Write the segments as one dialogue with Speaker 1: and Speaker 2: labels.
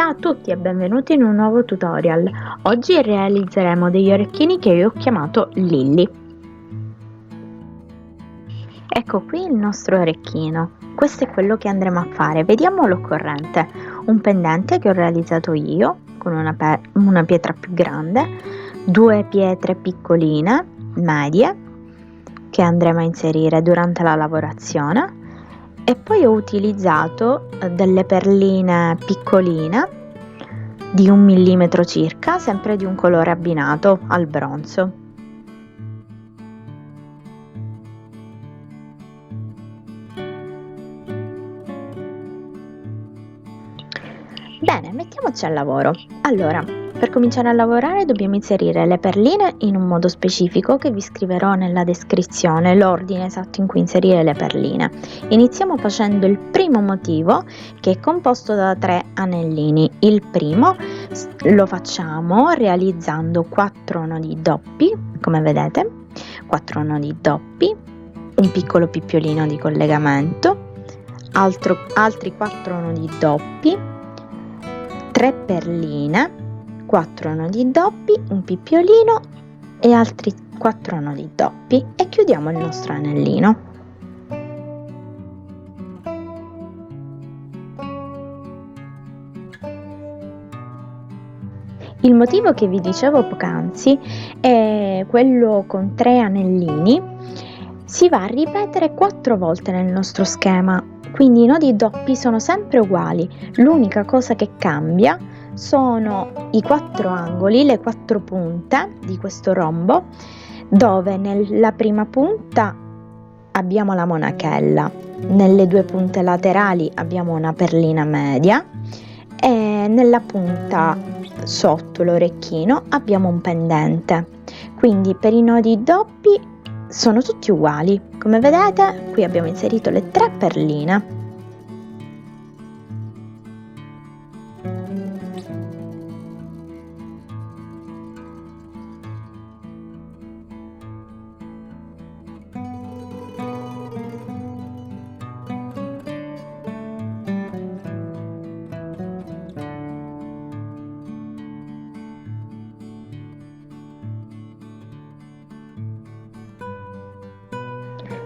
Speaker 1: Ciao a tutti e benvenuti in un nuovo tutorial. Oggi realizzeremo degli orecchini che io ho chiamato Lilly. Ecco qui il nostro orecchino. Questo è quello che andremo a fare. Vediamo l'occorrente. Un pendente che ho realizzato io con una pietra più grande, due pietre piccoline, medie, che andremo a inserire durante la lavorazione. E poi ho utilizzato delle perline piccoline di 1 millimetro circa, sempre di un colore abbinato al bronzo. Bene, mettiamoci al lavoro. Allora, per cominciare a lavorare dobbiamo inserire le perline in un modo specifico che vi scriverò nella descrizione, l'ordine esatto in cui inserire le perline. Iniziamo facendo il primo motivo, che è composto da 3 anellini. Il primo lo facciamo realizzando 4 nodi doppi, come vedete, 4 nodi doppi, un piccolo pippiolino di collegamento, altri 4 nodi doppi, 3 perline, 4 nodi doppi, un pippiolino e altri 4 nodi doppi e chiudiamo il nostro anellino. Il motivo che vi dicevo poc'anzi è quello con 3 anellini. Si va a ripetere 4 volte nel nostro schema, quindi i nodi doppi sono sempre uguali, l'unica cosa che cambia sono i 4 angoli, le 4 punte di questo rombo, dove nella prima punta abbiamo la monachella, nelle 2 punte laterali abbiamo una perlina media e nella punta sotto l'orecchino abbiamo un pendente. Quindi per i nodi doppi sono tutti uguali, come vedete qui abbiamo inserito le 3 perline.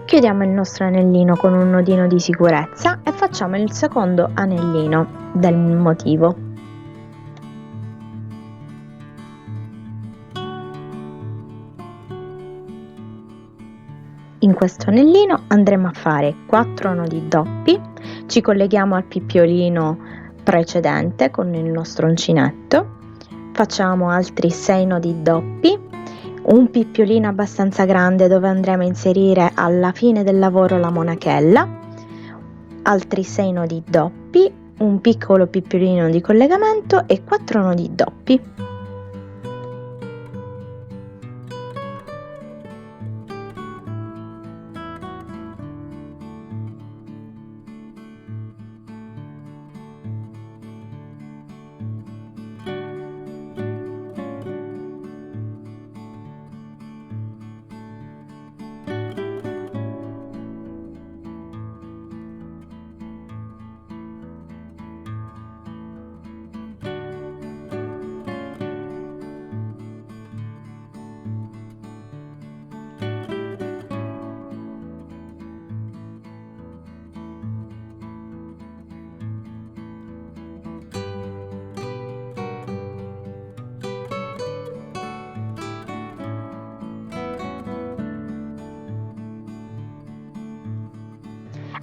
Speaker 1: Chiudiamo il nostro anellino con un nodino di sicurezza e facciamo il secondo anellino del motivo. In questo anellino andremo a fare 4 nodi doppi, ci colleghiamo al pippiolino precedente con il nostro uncinetto, facciamo altri 6 nodi doppi, un pippiolino abbastanza grande dove andremo a inserire alla fine del lavoro la monachella, altri 6 nodi doppi, un piccolo pippiolino di collegamento e 4 nodi doppi.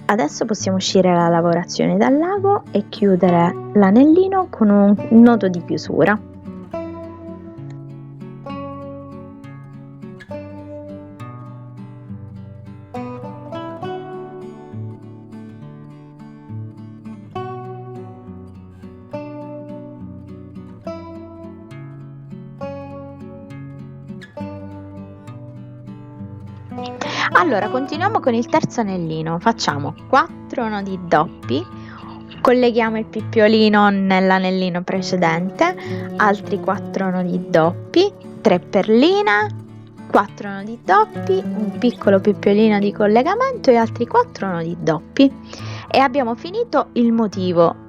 Speaker 1: Adesso possiamo uscire la lavorazione dal lago e chiudere l'anellino con un nodo di chiusura. Allora, continuiamo con il terzo anellino, facciamo 4 nodi doppi, colleghiamo il pippiolino nell'anellino precedente, altri 4 nodi doppi, 3 perline, 4 nodi doppi, un piccolo pippiolino di collegamento e altri 4 nodi doppi e abbiamo finito il motivo.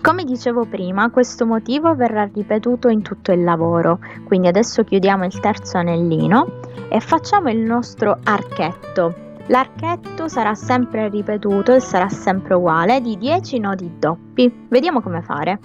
Speaker 1: Come dicevo prima, questo motivo verrà ripetuto in tutto il lavoro, quindi adesso chiudiamo il terzo anellino e facciamo il nostro archetto. L'archetto sarà sempre ripetuto e sarà sempre uguale di 10 nodi doppi. Vediamo come fare.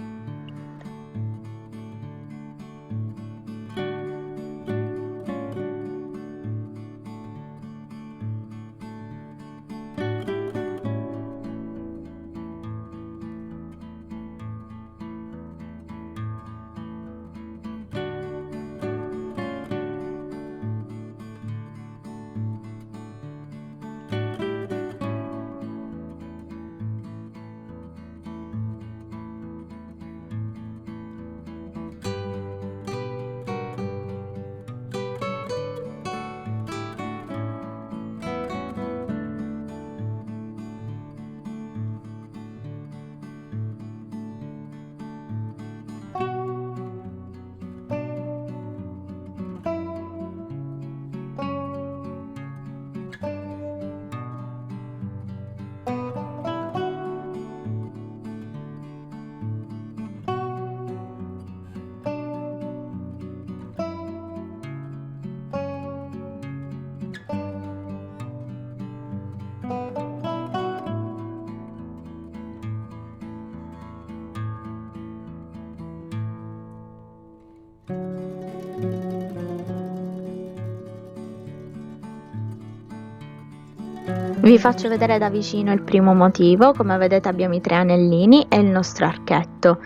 Speaker 1: Vi faccio vedere da vicino il primo motivo, come vedete abbiamo i 3 anellini e il nostro archetto.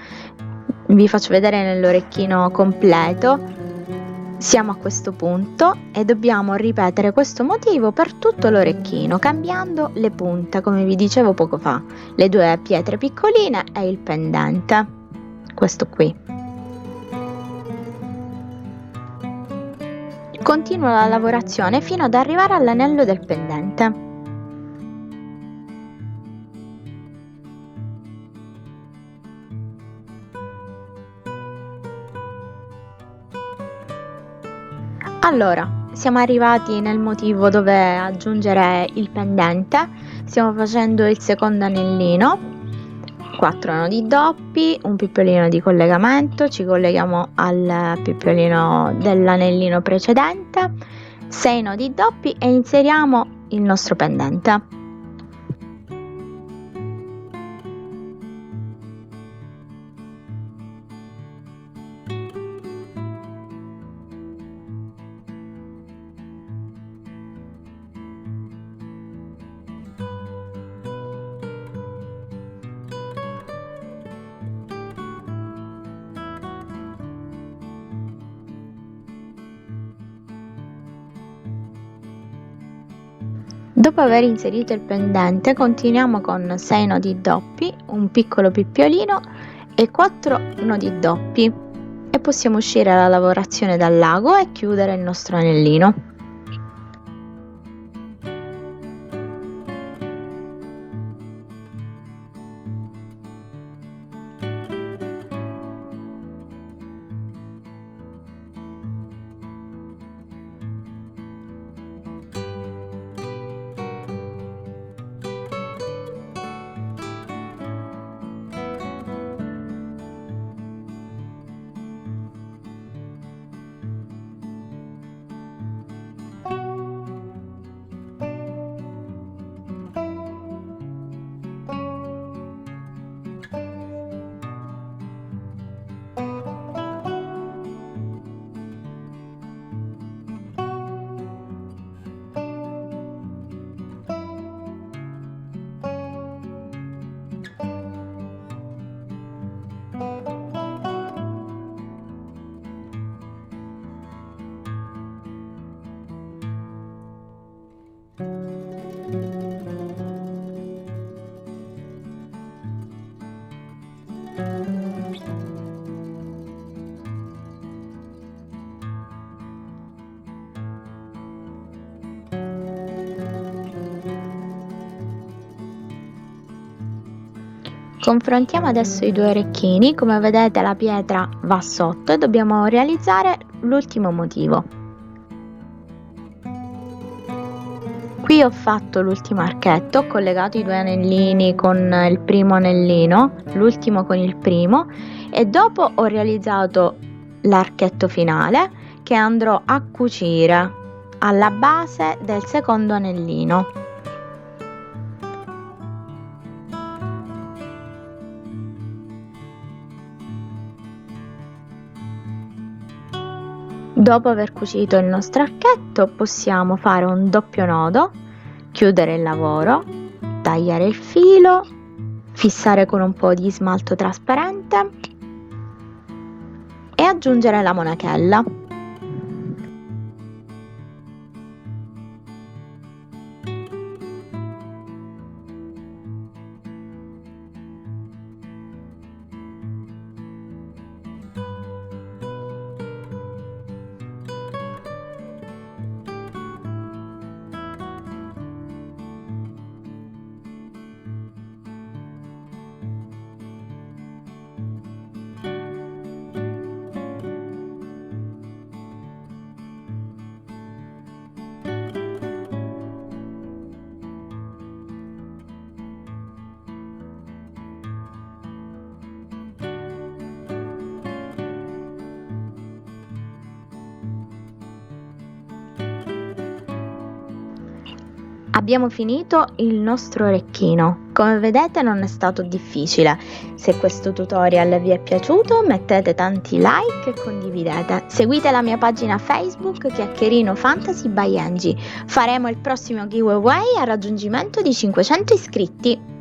Speaker 1: Vi faccio vedere nell'orecchino completo, siamo a questo punto e dobbiamo ripetere questo motivo per tutto l'orecchino, cambiando le punte, come vi dicevo poco fa, le 2 pietre piccoline e il pendente, questo qui. Continuo la lavorazione fino ad arrivare all'anello del pendente. Allora, siamo arrivati nel motivo dove aggiungere il pendente, stiamo facendo il secondo anellino, 4 nodi doppi, un pippolino di collegamento, ci colleghiamo al pippolino dell'anellino precedente, 6 nodi doppi e inseriamo il nostro pendente. Dopo aver inserito il pendente continuiamo con 6 nodi doppi, un piccolo pippiolino e 4 nodi doppi e possiamo uscire dalla lavorazione dal lago e chiudere il nostro anellino. Confrontiamo adesso i due orecchini. Come vedete la pietra va sotto e dobbiamo realizzare l'ultimo motivo. Qui ho fatto l'ultimo archetto, ho collegato i due anellini con il primo anellino, l'ultimo con il primo, e dopo ho realizzato l'archetto finale che andrò a cucire alla base del secondo anellino. Dopo aver cucito il nostro archetto possiamo fare un doppio nodo, chiudere il lavoro, tagliare il filo, fissare con un po' di smalto trasparente e aggiungere la monachella. Abbiamo finito il nostro orecchino. Come vedete non è stato difficile. Se questo tutorial vi è piaciuto mettete tanti like e condividete. Seguite la mia pagina Facebook Chiacchierino Fantasy by Angie. Faremo il prossimo giveaway al raggiungimento di 500 iscritti.